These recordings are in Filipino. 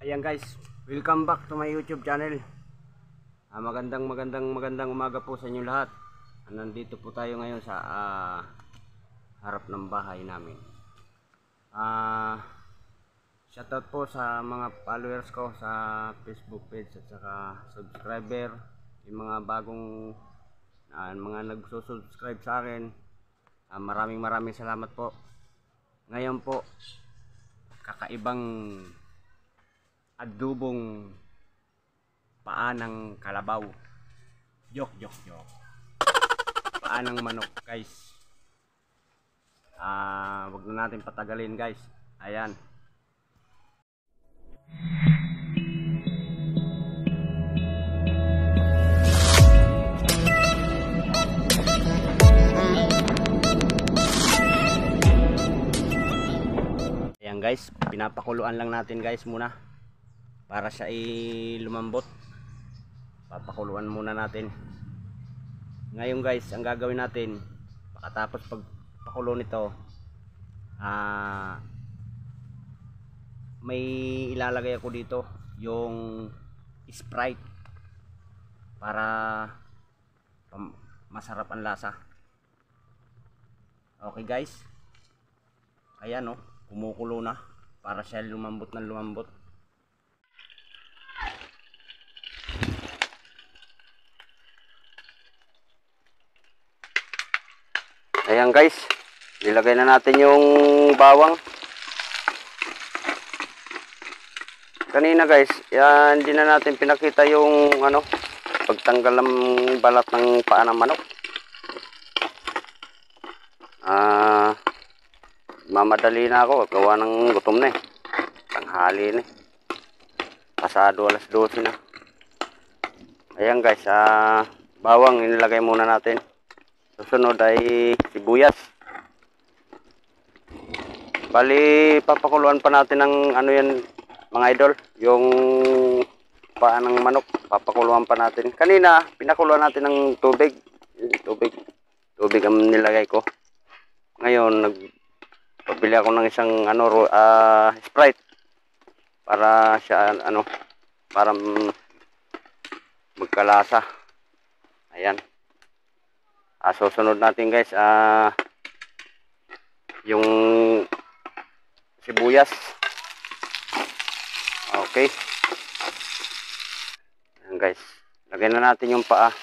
Ayan guys, welcome back to my YouTube channel. Magandang umaga po sa inyo lahat. Nandito po tayo ngayon sa harap ng bahay namin. Shoutout po sa mga followers ko sa Facebook page at saka subscriber, yung mga bagong mga nagsusubscribe sa akin. Maraming salamat po. Ngayon po, kakaibang adubong paa ng kalabaw. Joke. Paa ng manok guys. Wag na natin patagalin guys. Ayan. Ayan guys, pinapakuluan lang natin guys muna para siya lumambot. Papakuluan muna natin. Ngayon guys, ang gagawin natin pagkatapos pagpakulo nito, may ilalagay ako dito yung Sprite para masarap ang lasa. Okay guys, ayan o, kumukulo na para siya lumambot ng lumambot. Ayan guys, nilagay na natin yung bawang. Kanina guys, yan, hindi na natin pinakita yung pagtanggal ng balat ng paa ng manok. Mamadali na ako, gawa ng gutom na tanghali na pasado alas 12 na. Ayan guys, bawang inilagay muna natin. Susunod ay sibuyas. Bali, papakuluan pa natin ng yan mga idol, yung paa ng manok. Papakuluan pa natin. Kanina pinakuluan natin ng tubig ang nilagay ko. Ngayon nagpabili ako ng isang Sprite para siya para magkalasa. Ayan. Susunod natin guys yung sibuyas. Okay. Ayan guys, lagyan na natin yung paa.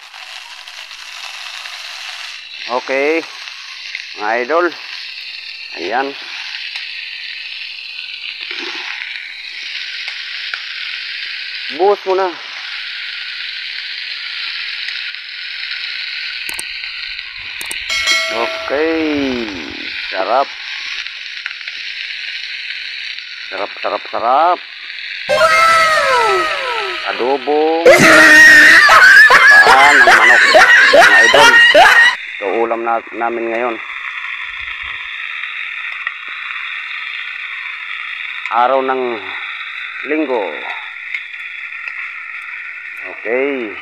Okay mga idol, ayan. Buhos mo na. Okay, sarap. Wow! Adobo paa ng manok mga idol. Ito ulam namin ngayon. Araw ng linggo. Okay.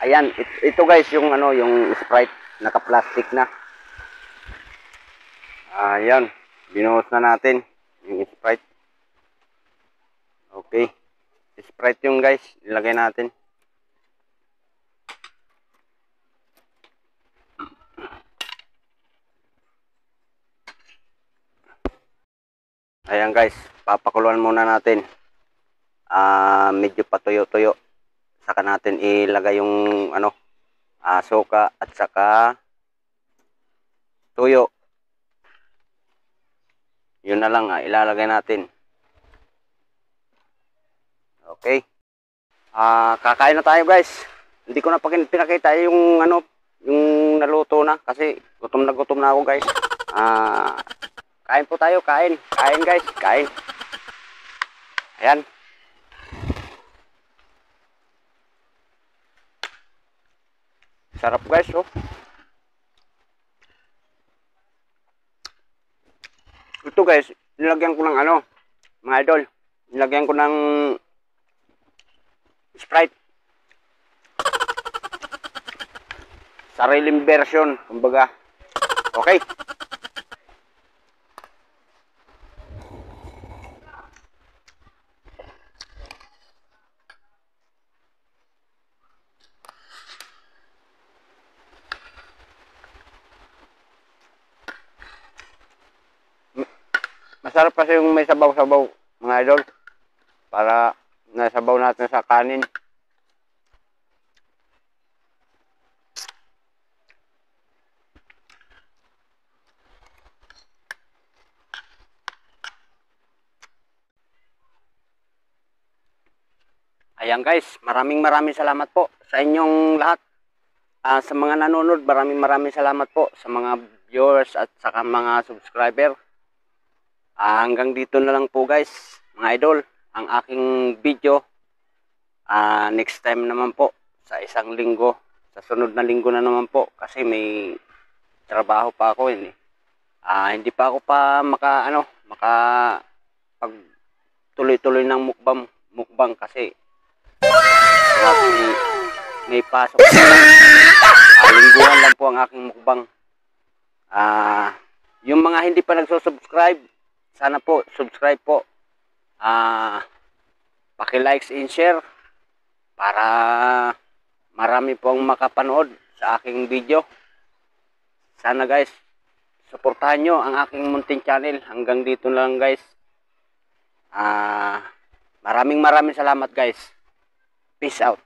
Ayan, ito guys yung yung Sprite, naka-plastic na. Ayan, binuhos na natin yung Sprite. Okay. Sprite yung guys, ilagay natin. Ayan guys, papakuluan muna natin. Medyo patuyo-tuyo. Saka natin ilagay yung suka at saka tuyo. Yun na lang ilalagay natin. Okay. Kakain na tayo guys. Hindi ko na pinakita yung yung naluto na kasi gutom na ako guys. Kain po tayo, kain guys, kain. Ayan. Sarap guys, oh. Ito guys, nilagyan ko ng mga idol. Nilagyan ko ng Sprite. sariling version, kumbaga. Okay. Masarap kasi yung may sabaw-sabaw, mga idol. Para nasabaw natin sa kanin. Ayan guys, maraming salamat po sa inyong lahat. Sa mga nanonood, maraming salamat po sa mga viewers at saka mga subscriber. Hanggang dito na lang po guys, mga idol, ang aking video. Next time naman po, sa isang linggo, sa sunod na linggo na naman po, kasi may trabaho pa ako yun eh. Hindi pa ako pa maka pag tuloy-tuloy ng mukbang kasi may pasok. Lingguhan lang po ang aking mukbang. Yung mga hindi pa nagsusubscribe, sana po subscribe po. Paki-likes and share para marami po ang makapanood sa aking video. Sana guys, suportahan nyo ang aking munting channel. Hanggang dito lang guys. Maraming salamat guys. Peace out.